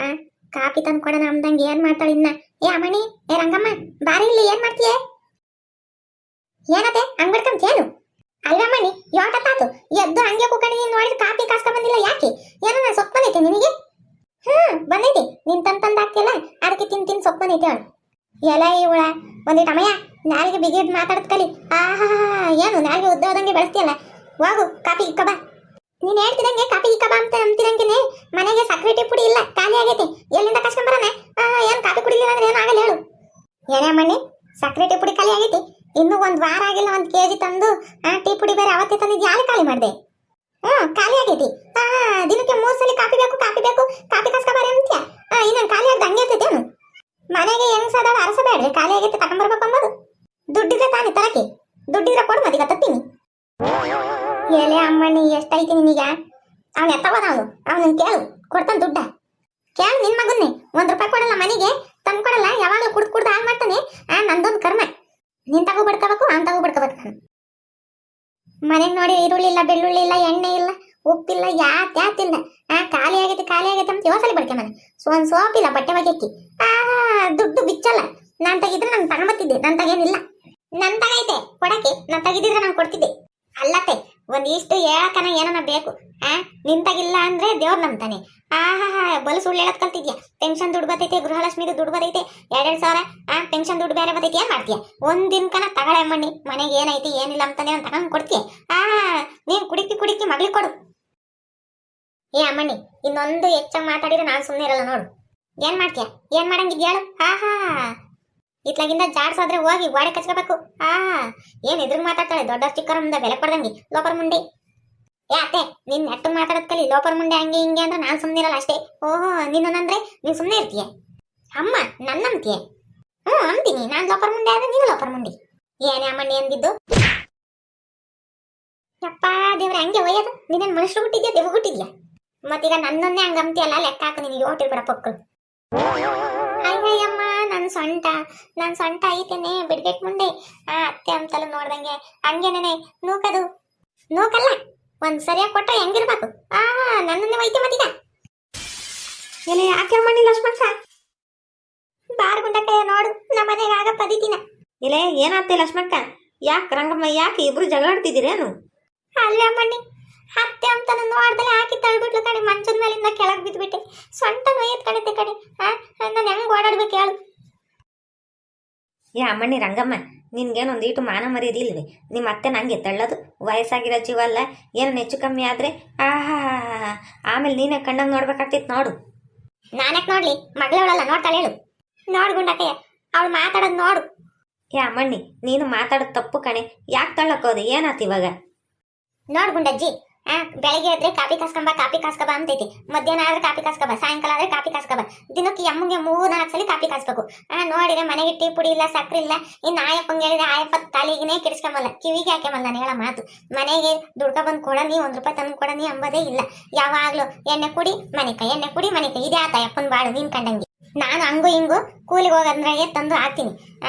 ಆ ಕಾಪಿ ತಂದು ಕೊಡೋಣ ಅಂದಂಗೆ ಏನ್ ಮಾಡ್ತಾಳೆ ಇನ್ನ. ಏ ಅಮ್ಮಣಿ, ಏ ರಂಗಮ್ಮ, ಬಾರಿ ಇಲ್ಲಿ ಏನ್ ಮಾಡ್ತೀಯ? ಏನತ್ತೆ ಹಂಗ್ಬಿಡ್ಕಂತೇನು? ಅಲ್ವಮ್ಮಣಿ, ಯೋಟತ್ತಾತು ಎದ್ದು ಹಂಗೆ ಕುಕ್ಕಣಿ ನೋಡಿದ್ರೆ ಕಾಪಿ ಕಾಸ್ಕೊಂಡ್ ಬಂದಿಲ್ಲ ಯಾಕೆ? ಏನೋ ನಾನು ಸೊಪ್ಪು ಬಂದೈತೆ ನಿನಗೆ? ಬಂದೈತಿ. ನೀನ್ ತಂದು ಹಾಕ್ತಿಯಲ್ಲ ಅದಕ್ಕೆ ತಿನ್ ಸೊಪ್ಪು ಬಂದೈತೆ ಅವಳು. ಎಲ ಇವಳ ಒಂದಿಟ್ಟು ಅಮ್ಮಯ್ಯ, ನಾಲ್ಗೆ ಬಿಗಿದ್ ಮಾತಾಡತ್ ಕಲಿ. ಆಹಾ, ಏನು ನಾಲ್ಗೆ ಉದ್ದೋದಂಗೆ ಬೆಳೆಸ್ತೀಯಲ್ಲ. ಹೋಗು ಕಾಪಿ ಇಕ್ಕಬಾ. ನೀನ್ ಹೇಳ್ತಿದಂಗೆ ಕಾಪಿ ಇಕ್ಕಬಾ ಅಂತ ಅಂತಿರಂಗೆನೆ ಮನೆಗೆ ಸಕ್ರೆ ಟೀ ಪುಡಿ ಇಲ್ಲ, ಖಾಲಿ ಆಗೈತೆ. ಎಲ್ಲಿಂದ ಕಸ್ಕೊಂಡ್ ಬರೋಣ? ಏನ್ ಕಾಪಿ ಕುಡಿಲಿಲ್ಲ ಅಂದ್ರೆ ಏನು ಆಗಲ್ಲ ಹೇಳು. ಏನೇ ಮಣ್ಣಿ, ಸಕ್ರೆ ಟೀ ಪುಡಿ ಖಾಲಿ ಆಗೈತಿ. ಇನ್ನು ಒಂದ್ ವಾರ ಆಗಿಲ್ಲ, 1 kg ತಂದು ಟೀ ಪುಡಿ ಬೇರೆ ಅವತ್ತೇ ತಂದಿದ್ದು ಯಾರು ಖಾಲಿ ಮಾಡಿದೆ? ಖಾಲಿ ಆಗೈತಿ. ದಿನಕ್ಕೆ 3 ಸಲ ಕಾಪಿ ಬೇಕು, ಕಾಪಿ ಕಸ್ಕೊಬಾರೆ ಅಂತ್ಯ. ಇನ್ನೇನು ಖಾಲಿ ಆಗ್ದ ಹಂಗೆ ಇರ್ತೈತೇನು? ಮನೆಗೆ ಹೆಂಗ್ಸದಾಳ ಅರಸಬೇಡ್ರಿ, ಖಾಲಿ ಆಗೈತೆ ತಗೊಂಬರ್ಬೇಕು ಅಂಬೋದು. ದುಡ್ಡಿದ್ರೆ ತಾನೇ ತರಕ್ಕೆ, ದುಡ್ಡಿದ್ರೆ ಕೊಡು ಮತ್ತೀಗ ತತ್ತೀನಿ. ಎಲೆ ಅಮ್ಮಣ್ಣಿ, ಎಷ್ಟೈತಿ ನಿನಗ? ಅವ್ನು ಎತ್ತಗೋದ ಅವನು ಕೇಳು, ಕೊಡ್ತಾನೆ ದುಡ್ಡ. ಕೇಳು ನಿನ್ ಮಗನ್ನೇ, 1 ರೂಪಾಯಿ ಕೊಡಲ್ಲ, ಮನೆಗೆ ತಂದು ಕೊಡಲ್ಲ, ಯಾವಾಗಲೂ ಕುಡ್ದು ಹಾಳು ಮಾಡ್ತಾನೆ. ನಂದೊಂದು ಕರ್ಮ. ನಿನ್ ತಗೋ ಬಿಡ್ಕೋಬೇಕು, ಅವ್ನು ತಗೋ ಬಿಡ್ಕೋಬೇಕು. ನಾನು ಮನೆಗೆ ನೋಡಿ ಈರುಳ್ಳಿ ಇಲ್ಲ, ಬೆಳ್ಳುಳ್ಳಿ ಇಲ್ಲ, ಎಣ್ಣೆ ಇಲ್ಲ, ಉಪ್ಪಿಲ್ಲ, ಯಾತಿಲ್ಲ. ಖಾಲಿ ಆಗೈತೆ ಅಂತ ಯೋಸಲಿ ಬಡ್ಕೆ ಮನೆ. ಒಂದ್ ಸೋಪ್ ಇಲ್ಲ, ಬಟ್ಟೆ ಒಗೆಕ್ಕಿ. ದುಡ್ಡು ಬಿಚ್ಚಲ್ಲ. ನಾನ್ ತೆಗಿದ್ರೆ ನಂಗೆ ತಗೊಂಬತ್ತಿದ್ದೆ, ನನ್ ತಗೇನಿಲ್ಲ. ನನ್ ತಗೈತೆ ಕೊಡಕ್ಕೆ, ನಾನ್ ತೆಗಿದಿದ್ರೆ ನಾನು ಕೊಡ್ತಿದ್ದೆ. ಅಲ್ಲತ್ತೆ ಒಂದಿಷ್ಟು ಹೇಳಕನ ಏನನ ಬೇಕು. ನಿಂತಾಗಿಲ್ಲ ಅಂದ್ರೆ ದೇವ್ರ ನಂಬ್ತಾನೆ. ಬಲು ಸುಳ್ಳು ಹೇಳಕ್ ಕಲ್ತಿದ್ಯಾ? ಪೆನ್ಷನ್ ದುಡ್ಡು ಬರ್ತೈತೆ, ಗೃಹಲಕ್ಷ್ಮಿದು ದುಡ್ಡು ಬರ್ತೈತೆ, 2,000 ಪೆನ್ಷನ್ ದುಡ್ಡು ಬೇರೆ ಬರ್ತೈತಿ. ಏನ್ ಮಾಡ್ತೀಯ? ಒಂದಿನಕನ ತಗಳೆ ಮಣ್ಣಿ, ಮನೆಗೆ ಏನೈತಿ ಏನಿಲ್ಲ ಅಂತಾನೆ ಅಂತ ತಗೊಂಡ್ ಕೊಡ್ತೀಯ. ನೀನ್ ಕುಡಿಕಿ ಮಗ್ಲಿಗೆ ಕೊಡು. ಏ ಅಮ್ಮಣ್ಣಿ, ಇನ್ನೊಂದು ಹೆಚ್ಚಾಗಿ ಮಾತಾಡಿದ್ರೆ ನಾನು ಸುಮ್ಮನೆ ಇರಲ್ಲ ನೋಡು. ಏನ್ ಮಾಡ್ತೀಯ? ಏನ್ ಮಾಡಂಗಿದ್ಯ ಹೇಳು? ಇತ್ಲಾಗಿಂದ ಜಾಡ್ಸಾದ್ರೆ ಹೋಗಿ ಗೋಡೆ ಕಚ್ಕೋಬೇಕು. ಏನ್ ಎದುರು ಮಾತಾಡ್ತಾಳೆ, ದೊಡ್ಡ ಚಿಕ್ಕರ ಮುಂದೆ ಬೆಲೆ ಕೊಡ್ದಂಗೆ ಲೋಪರ್ ಮುಂಡೆ. ಏ ಅತ್ತೆ, ನಿನ್ ನೆಟ್ಟು ಮಾತಾಡೋದ್ ಕಲಿ. ಲೋಪರ್ ಮುಂಡೆ ಹಂಗೆ ಹಿಂಗೆ ಅಂದ್ರೆ ನಾನು ಸುಮ್ಮನೆ ಇರಲ್ಲ ಅಷ್ಟೇ. ನಿನ್ನಂದ್ರೆ ನೀನ್ ಸುಮ್ಮನೆ ಇರ್ತೀಯ. ಅಮ್ಮ ನನ್ನ ಅಂತೀಯ? ಅಂತೀನಿ. ನಾನ್ ಲೋಪರ್ ಮುಂಡೆ ಆದ್ರೆ ನೀನು ಲೋಪರ್ ಮುಂಡೆ. ಏನೇ ಅಮ್ಮಣ್ಣಿ ಅಂದಿದ್ದು? ಯಪ್ಪ ದೇವ್ರೆ, ಹಂಗೆ ಒಯ್ಯೋದು? ನೀನೇನ್ ಮನುಷ್ಯರು ಹುಟ್ಟಿದ್ಯಾ, ದೇವ್ ಹುಟ್ಟಿದ್ಯಾ? ಮತ್ತೀಗ ನನ್ನನ್ನೇ ಹಂಗ ಅಂತೀಯಲ್ಲ, ಲೆಕ್ಕ ಹಾಕು. ನಿನಗೆ ಓಟಿರ್ಬೇಡ ಪಕ್ಕಳು. ಅಯ್ಯಮ್ಮ, ನನ್ ಸೊಂಟ ಐತೇನೆ ಬಿಡ್ಬೇಕು ಮುಂದೆ. ಅತ್ತೆ ಅಂತಲ್ಲ ನೋಡ್ದಂಗೆ ಹಂಗೇನೇನೆ ನೂಕಲ್ಲ. ಒಂದ್ ಸರಿಯಾಗಿ ಕೊಟ್ಟ ಹೆಂಗಿರ್ಬೇಕು? ನನ್ನನ್ನೇ ಒಯ್ತೆ ಮತ್ತೀಗ. ಎಲೆ ಯಾಕೆ ಮಾಡಿ ಲಕ್ಷ್ಮಣ ಬಾರ್ ಗುಂಡಕ್ಕ ನೋಡು, ನಮ್ಮನೆಗೆ ಆಗ ಪದಿತಿನ. ಇಲ್ಲೇ ಏನಾಗ್ತಿ ಲಕ್ಷ್ಮಕ್ಕ? ಯಾಕೆ ರಂಗಮ್ಮ, ಯಾಕೆ ಇಬ್ರು ಜಗಳಾಡ್ತಿದ್ದೀರೇನು? ಅಲ್ಲೇ ಅಮ್ಮಣ್ಣಿ, ಅತ್ತೆ ಅಂತಾನು ನೋಡ್ದಲೆ ಹಾಕಿ ತಳ್ಬಿಟ್ಲು ಕಡೆ. ಮಂಚದ ಮೇಲಿಂದ ಕೆಳಗ್ ಬಿದ್ಬಿಟ್ಟೆ. ಸೊಂಟ ನೋಯ್ಯತ್ ಕಣತೆ ಕಡೆ. ನಾನು ಹೆಂಗ್ ಓಡಾಡ್ಬೇಕು ಹೇಳು? ಏ ಅಮ್ಮಣ್ಣಿ ರಂಗಮ್ಮ, ನಿನ್ಗೇನೊಂದು ಈಟು ಮಾನ ಮರ್ಯಾದೆ ಇಲ್ವೇ? ನಿಮ್ಮ ಅತ್ತೆ ನಂಗೆ ತಳ್ಳೋದು, ವಯಸ್ಸಾಗಿರೋ ಜೀವಲ್ಲ, ಏನೋ ಹೆಚ್ಚು ಕಮ್ಮಿ ಆದ್ರೆ ಆಮೇಲೆ ನೀನೇ ಕಣ್ಣಂಗೆ ನೋಡ್ಬೇಕಾಗ್ತಿತ್ತು ನೋಡು. ನಾನ್ಯಾಕೆ ನೋಡ್ಲಿ? ಮಗಳವಳಲ್ಲ, ನೋಡ್ತಾಳೆ ಹೇಳು. ನೋಡ್ ಗುಂಡಕ್ಕಯ್ಯ, ಅವಳು ಮಾತಾಡೋದು ನೋಡು. ಏ ಅಮ್ಮಣ್ಣಿ, ನೀನು ಮಾತಾಡೋದು ತಪ್ಪು ಕಣೆ. ಯಾಕೆ ತಳ್ಳಕ್ಕೋದು? ಏನಾಯ್ತು ಇವಾಗ? ನೋಡ್ ಗುಂಡಜ್ಜಿ, ಬೆಳಗ್ಗೆ ಆದ್ರೆ ಕಾಪಿ ಕಾಸ್ಕಬ ಅಂತೈತಿ. ಮಧ್ಯಾಹ್ನ ಆದ್ರೆ ಕಾಪಿ ಕಾಸ್ಕಬ, ಸಾಯಂಕಾಲ ಆದ್ರೆ ಕಾಪಿ ಕಾಸ್ಕಬ. ದಿನಕ್ಕೆ ಎಮ್ಮಗೆ 3-4 ಸಲ ಕಾಪಿ ಕಾಸ್ಬೇಕು. ನೋಡಿದ್ರೆ ಮನೆಗೆ ಟೀ ಪುಡಿ ಇಲ್ಲ, ಸಕ್ರೆ ಇಲ್ಲ. ಇನ್ನು ಆಯಪ್ಪಂಗೆ ಹೇಳಿದ್ರೆ ಆಯಪ್ಪ ತಲೆಗಿನೇ ಕೆಡಿಸ್ಕೊಂಬಲ್ಲ, ಕಿವಿಗೆ ಹಾಕ್ಯಮಲ್ಲ. ನಾನು ಹೇಳೋ ಮಾತು, ಮನೆಗೆ ದುಡ್ಕ ಬಂದು ಕೊಡನಿ, 1 ರೂಪಾಯಿ ತಂದು ಕೊಡನಿ ಅಂಬೋದೇ ಇಲ್ಲ. ಯಾವಾಗ್ಲೂ ಎಣ್ಣೆ ಕುಡಿ ಮನೆಕ ಇದೇ ಆತ ಅಪ್ಪನ ಬಾಳು. ನೀನ್ ಕಂಡಂಗೆ ನಾನು ಹಂಗು ಹಿಂಗು ಕೂಲಿಗೆ ಹೋಗೋದ್ರಾಗೆ ತಂದು ಹಾಕ್ತೀನಿ.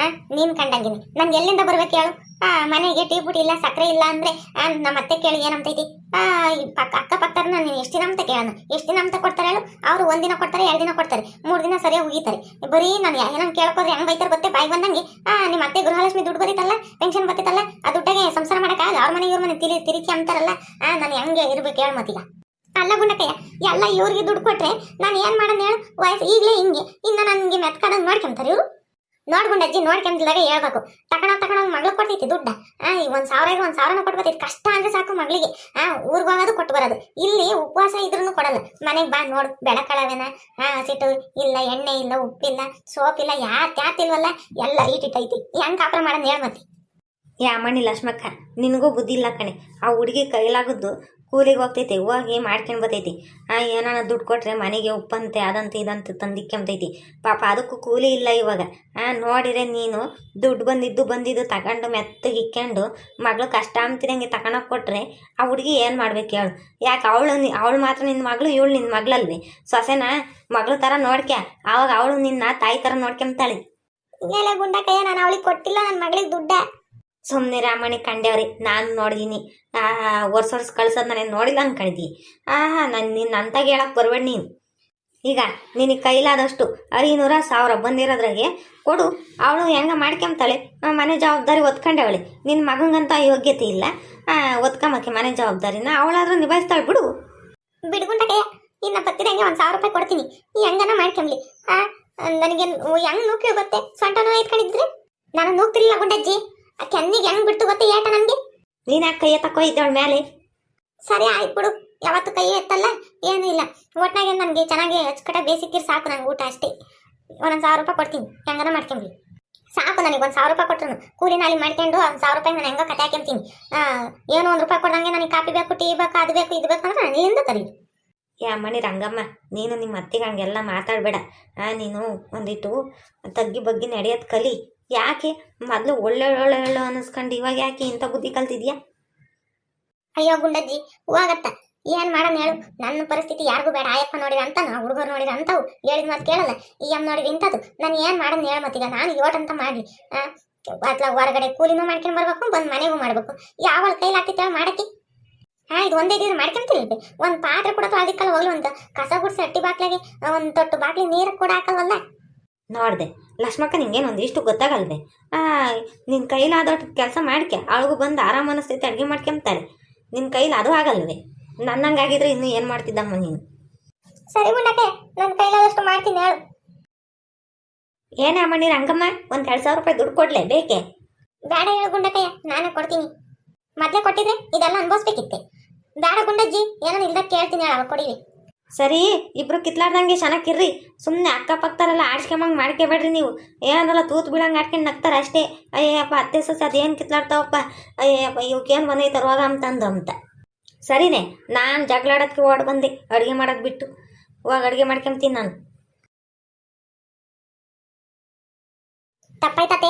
ನೀನ್ ಕಂಡಂಗಿನಿ. ನನ್ಗೆ ಎಲ್ಲಿಂದ ಬರ್ಬೇಕು ಹೇಳು? ಮನೆಗೆ ಟೀ ಪುಡಿ ಇಲ್ಲ, ಸಕ್ಕರೆ ಇಲ್ಲ ಅಂದ್ರೆ ನಮ್ಮ ಅತ್ತೆ ಕೇಳಿ ಏನಂತೈತಿ? ಅಕ್ಕಪಕ್ಕದ ನೀನು ಎಷ್ಟು ದಿನ ಅಂತ ಕೇಳೋಣ? ಎಷ್ಟು ದಿನ ಅಂತ ಕೊಡ್ತಾರೆ ಹೇಳು? ಅವ್ರು 1 ದಿನ ಕೊಡ್ತಾರೆ, 2 ದಿನ ಕೊಡ್ತಾರೆ, 3 ದಿನ ಸರಿಯಾಗಿ ಉಗಿತಾರೆ. ಬರೀ ನಾನು ಏನಂಗೆ ಕೇಳ್ಕೋದ್ರೆ ಹೆಂಗ್ ಬೈತಾರೆ ಗೊತ್ತೇ? ಬಾಯಿ ಬಂದಂಗೆ. ನಿಮ್ಮ ಅತ್ತೆ ಗೃಹಲಕ್ಷ್ಮಿ ದುಡ್ಡು ಬರೀತಲ್ಲ, ಪೆನ್ಷನ್ ಬರ್ತೈತಲ್ಲ, ಆ ದುಡ್ಡಾಗೆ ಸಂಸಾರ ಮಾಡಕ್ಕಾಗಲ್ಲ. ಅವ್ರ ಮನೆ ಇವ್ರ ಮನೆ ತಿರುಚಿ ಅಂತಾರಲ್ಲ. ನಾನು ಹೆಂಗೆ ಇರ್ಬೇಕು ಹೇಳು ಮತ್ತೀಗ? ಅಲ್ಲ ಗುಂಡಕ್ಕಯ್ಯ, ಎಲ್ಲ ಇವ್ರಿಗೆ ದುಡ್ಡು ಕೊಟ್ರೆ ನಾನು ಏನ್ ಮಾಡೋಣ ಹೇಳು? ವಯಸ್ಸು ಈಗಲೇ ಹಿಂಗೆ, ಇನ್ನು ನನ್ಗೆ ಮೆತ್ಕಡಂಗ್ ನೋಡ್ಕೊಂತಾರೆ ಇವ್ರು. ನೋಡ್ಗುಂಡಜ್ಜಿ, ನೋಡ್ಕೊಂಡ್ಲಾಗ ಹೇಳ್ಬೇಕು. ತಗೊಂಡೋಗ್ ಮಗ್ಳು ಕೊಡ್ತೈತಿ ದುಡ್ಡ. ಈಗ 1,000 ಕೊಟ್ಬರ್ತೈತಿ. ಕಷ್ಟ ಅಂದ್ರೆ ಸಾಕು ಮಗಳಿಗೆ. ಊರ್ಗ್ ಹೋಗೋದು ಕೊಟ್ಟು ಬರೋದು. ಇಲ್ಲಿ ಉಪವಾಸ ಇದ್ರೂ ಕೊಡಲ್ಲ. ಮನೆಗೆ ಬಾ ನೋಡು, ಬೆಳಕಳವೇನ, ಹಸಿಟ್ಟು ಇಲ್ಲ, ಎಣ್ಣೆ ಇಲ್ಲ, ಉಪ್ಪಿಲ್ಲ, ಸೋಪ್ ಇಲ್ಲ, ಯಾತಿಲ್ವಲ್ಲ, ಎಲ್ಲ ಇಟ್ಟಿಟ್ಟೈತಿ. ಹೆಂಗ್ ಕಾಪರ ಮಾಡೋಣ ಹೇಳ್ ಮತ್ತೆ? ಏ ಅಮ್ಮಣ್ಣಿ ಲಕ್ಷ್ಮಕ್ಕ, ನಿನಗೂ ಬುದ್ಧಿ ಇಲ್ಲ ಕಣೆ. ಆ ಹುಡುಗಿ ಕೈಲಾಗದ್ದು ಕೂಲಿಗೆ ಹೋಗ್ತೈತಿ, ಹೋಗಿ ಮಾಡ್ಕೊಂಡು ಬರ್ತೈತಿ. ಏನಾನ ದುಡ್ಡು ಕೊಟ್ರೆ ಮನೆಗೆ ಉಪ್ಪಂತೆ ಅದಂತೆ ಇದಂತೆ ತಂದಿಕ್ಕೊಂಬತೈತಿ. ಪಾಪ ಅದಕ್ಕೂ ಕೂಲಿ ಇಲ್ಲ ಇವಾಗ. ನೋಡಿರೆ ನೀನು ದುಡ್ಡು ಬಂದಿದ್ದು ತಗೊಂಡು ಮೆತ್ತಗೆ ಇಕ್ಕೊಂಡು ಮಗಳು ಕಷ್ಟ ಅಂತಿರಂಗೆ ತಗೊಂಡೋಗಿ ಕೊಟ್ರೆ ಆ ಹುಡುಗಿ ಏನು ಮಾಡ್ಬೇಕು ಹೇಳು? ಯಾಕೆ ಅವಳು ಮಾತ್ರ ನಿನ್ನ ಮಗಳು, ಇವಳು ನಿನ್ನ ಮಗಳಲ್ವೇ? ಸೊಸೆನ ಮಗಳು ಥರ ನೋಡ್ಕ್ಯ, ಆವಾಗ ಅವಳು ನಿನ್ನ ತಾಯಿ ಥರ ನೋಡ್ಕೊಂತಾಳೆ. ಎಲ್ಲ ಗುಂಡಕ್ಕಯ್ಯ, ನಾನು ಅವಳಿಗೆ ಕೊಟ್ಟಿಲ್ಲ ನನ್ನ ಮಗಳಿಗೆ ದುಡ್ಡ. ಸುಮ್ಮನೆ ರಾಮಣಿ ಕಂಡವ್ರಿ, ನಾನು ನೋಡಿದೀನಿ. ವರ್ಷ ಕಳ್ಸೋದು ನಾನೇನು ನೋಡಿಲ್ಲ ಅನ್ಕೊಂಡಿದ್ದಿ? ನಾನು ನಿನ್ನ ಅಂತಾಗ ಹೇಳಕ್ಕೆ ಬರ್ಬೇಡ ನೀನು. ಈಗ ನಿನಗೆ ಕೈಲಾದಷ್ಟು 500-1000 ಬಂದಿರೋದ್ರಾಗೆ ಕೊಡು. ಅವಳು ಹೆಂಗ ಮಾಡ್ಕೊಂತಾಳೆ, ಮನೆ ಜವಾಬ್ದಾರಿ ಒತ್ಕೊಂಡವಳೆ. ನಿನ್ನ ಮಗಂಗಂತ ಯೋಗ್ಯತೆ ಇಲ್ಲ, ಒತ್ಕೊಂಬಕ್ಕೆ ಮನೆ ಜವಾಬ್ದಾರಿನ. ಅವಳಾದ್ರೂ ನಿಭಾಯಿಸ್ತಾಳೆ ಬಿಡು. ಬಿಡ್ಗುಂಡಕ್ಕೆ ಇನ್ನ ಬತ್ತಿದಂಗೆ 1,000 ರೂಪಾಯಿ ಕೊಡ್ತೀನಿ. ಈ ಹೆಂಗನ ಮಾಡ್ಕೊಂಬ್ಲಿ. ನನಗೆ ಹೆಂಗ್ ನೂಕಿ ಗೊತ್ತೆ, ಸೊಂಟನೂ ಎತ್ಕೊಂಡಿದ್ರೆ ನಾನು ನೂಗ್ತಿರ್ಲಿಲ್ಲ ಗುಂಡಜ್ಜಿ. ಆ ಕೆನ್ನಿಗೆ ಹೆಂಗ್ ಬಿಡ್ತು ಗೊತ್ತೆ ಏಟ ನನ್ಗೆ. ನೀನು ಯಾಕೆ ಕೈ ಎತ್ತಕ್ಕೋ ಇದ್ದವಳ ಮೇಲೆ? ಸರಿ ಆಯ್ತು ಬಿಡು, ಯಾವತ್ತು ಕೈ ಎತ್ತಲ್ಲ ಏನೂ ಇಲ್ಲ. ಒಟ್ನಾಗೆ ನನಗೆ ಚೆನ್ನಾಗಿ ಅಚ್ಚುಕಟ್ಟಾಗಿ ಬೇಸಿಕ್ಕಿರ್ ಸಾಕು. ನಂಗೆ ಊಟ ಅಷ್ಟೇ. 1,000 ರೂಪಾಯಿ ಕೊಡ್ತೀನಿ, ಹೆಂಗನ ಮಾಡ್ಕೊಂಬ್ಲಿ. ಸಾಕು ನನಗೆ 1,000 ರೂಪಾಯಿ ಕೊಟ್ಟರು ಕೂಲಿ ನಾಲಿ ಮಾಡ್ಕೊಂಡು 1,000 ರೂಪಾಯಿ ನಾನು ಹೆಂಗೋ ಕತೆ ಹಾಕ್ಯಂತೀನಿ. ಏನೋ 1 ರೂಪಾಯಿ ಕೊಡ್ದಂಗೆ ನನಗೆ ಕಾಫಿ ಬೇಕು, ಟೀ ಬೇಕು, ಅದು ಬೇಕು, ಇದು ಬೇಕು ಅಂದ್ರೆ ನಾನು ಇಲ್ಲಿಂದ ತರೀಲಿ. ಯಾ ಮಣಿ ರಂಗಮ್ಮ, ನೀನು ನಿಮ್ಮ ಅತ್ತಿಗೆ ಹಂಗೆಲ್ಲ ಮಾತಾಡಬೇಡ. ನೀನು ಒಂದಿಟ್ಟು ತಗ್ಗಿ ಬಗ್ಗಿ ನಡೆಯೋದು ಕಲಿ. ಯಾಕೆ ಮೊದಲು ಒಳ್ಳೆ ಅನ್ನಿಸ್ಕೊಂಡು ಇವಾಗ ಯಾಕೆ ಇಂಥ ಬುದ್ಧಿ ಕಲ್ತಿದ್ಯಾ? ಅಯ್ಯೋ ಗುಂಡಜ್ಜಿ, ಹೂವಾಗತ್ತ ಏನ್ ಮಾಡೋಣ ಹೇಳು. ನನ್ನ ಪರಿಸ್ಥಿತಿ ಯಾರಿಗೂ ಬೇಡ. ಆಯಪ್ಪ ನೋಡಿದ ಅಂತ, ಹುಡುಗರು ನೋಡಿದ ಅಂತವು ಹೇಳಿದ ಮಾತು ಕೇಳಲ್ಲ. ಈ ಅಮ್ಮ ನೋಡಿದ ಇಂಥದ್ದು. ನಾನು ಏನ್ ಮಾಡೋಣ ಹೇಳ. ಮತ್ತೀಗ ನಾನು ಯೋಟಂತ ಮಾಡಿ ಅತ್ಲ ಹೊರಗಡೆ ಕೂಲಿನೂ ಮಾಡ್ಕೊಂಡು ಬರ್ಬೇಕು, ಬಂದು ಮನೆಗೂ ಮಾಡ್ಬೇಕು. ಯಾವಳ ಕೈಲಾಗ್ತಿತ್ತು ಮಾಡಕ್ಕೆ? ಇದು ಒಂದೇ ದಿನ ಮಾಡ್ಕೊಂತೀನಿ. ಒಂದು ಪಾತ್ರೆ ಕೂಡ ತೊಳ್ದಿಕ್ಕಲ್ಲ ಹೋಗ್ಲು, ಒಂದು ಕಸ ಗುಡ್ಸಿ ಅಟ್ಟಿ ಬಾಕ್ಲಾಗೆ ಒಂದು ತೊಟ್ಟು ಬಾಕ್ಲಿ ನೀರು ಕೂಡ ಹಾಕಲ್ವಲ್ಲ. ನೋಡಿದೆ ಲಕ್ಷ್ಮಕ್ಕ, ನಿಂಗೇನು ಒಂದಿಷ್ಟು ಗೊತ್ತಾಗಲ್ವೇ? ನಿನ್ನ ಕೈಲಾದಷ್ಟು ಕೆಲಸ ಮಾಡ್ಕೆ, ಅವಳಿಗೂ ಬಂದು ಆರಾಮ ಅನಿಸ್ತೈತೆ, ಅಡುಗೆ ಮಾಡ್ಕೊಂತಾರೆ. ನಿನ್ನ ಕೈಲಿ ಅದು ಆಗಲ್ವೇ? ನನ್ನಂಗಾಗಿದ್ರೆ ಇನ್ನೂ ಏನು ಮಾಡ್ತಿದ್ದಮ್ಮ ನೀನು? ಸರಿ ಗುಂಡಕ್ಕೆ, ನನ್ನ ಕೈಲಾದಷ್ಟು ಮಾಡ್ತೀನಿ ಹೇಳು. ಏನೇ ಅಮ್ಮ ನೀರು ರಂಗಮ್ಮ, ಒಂದು 2,000 ರೂಪಾಯಿ ದುಡ್ಡು ಕೊಡ್ಲೇ ಬೇಕೆ? ಬೇಡ ಹೇಳು ಗುಂಡಕ್ಕಯ್ಯ, ನಾನೇ ಕೊಡ್ತೀನಿ. ಮೊದಲೇ ಕೊಟ್ಟಿದ್ರೆ ಇದೆಲ್ಲ ಅನ್ಭವಿಸ್ಬೇಕಿತ್ತೆ. ಬೇಡ ಗುಂಡಜ್ಜಿ, ಏನೋ ಇಲ್ದ ಕೇಳ್ತೀನಿ ಹೇಳ, ಕೊಡಿವಿ. ಸರಿ, ಇಬ್ರು ಕಿತ್ಲಾರ್ದಂಗೆ ಚೆನ್ನಾಗಿರ್ರಿ. ಸುಮ್ಮನೆ ಅಕ್ಕಪಕ್ಕರೆಲ್ಲ ಆಡ್ಸ್ಕೊಂಬಂಗೆ ಮಾಡ್ಕೋಬೇಡ್ರಿ ನೀವು. ಏನಲ್ಲ ತೂತು ಬೀಳಂಗೆ ಆಡ್ಕೊಂಡು ನಗ್ತಾರೆ ಅಷ್ಟೇ. ಅಯ್ಯಪ್ಪ ಅತ್ತೆ ಸೊಸೆ ಅದೇನು ಕಿತ್ಲಾಡ್ತಾವಪ್ಪ, ಅಯ್ಯಪ್ಪ ಇವಕ್ಕೇನು ಬಂದೈತೆ ರೋಗ ಅಂತ. ಸರಿನೇ, ನಾನು ಜಗಳಾಡೋಕ್ಕೆ ಓಡ್ ಬಂದೆ ಅಡುಗೆ ಮಾಡೋದು ಬಿಟ್ಟು. ಇವಾಗ ಅಡುಗೆ ಮಾಡ್ಕೊಂತೀನಿ ನಾನು. ತಪ್ಪಾಯ್ತತೆ.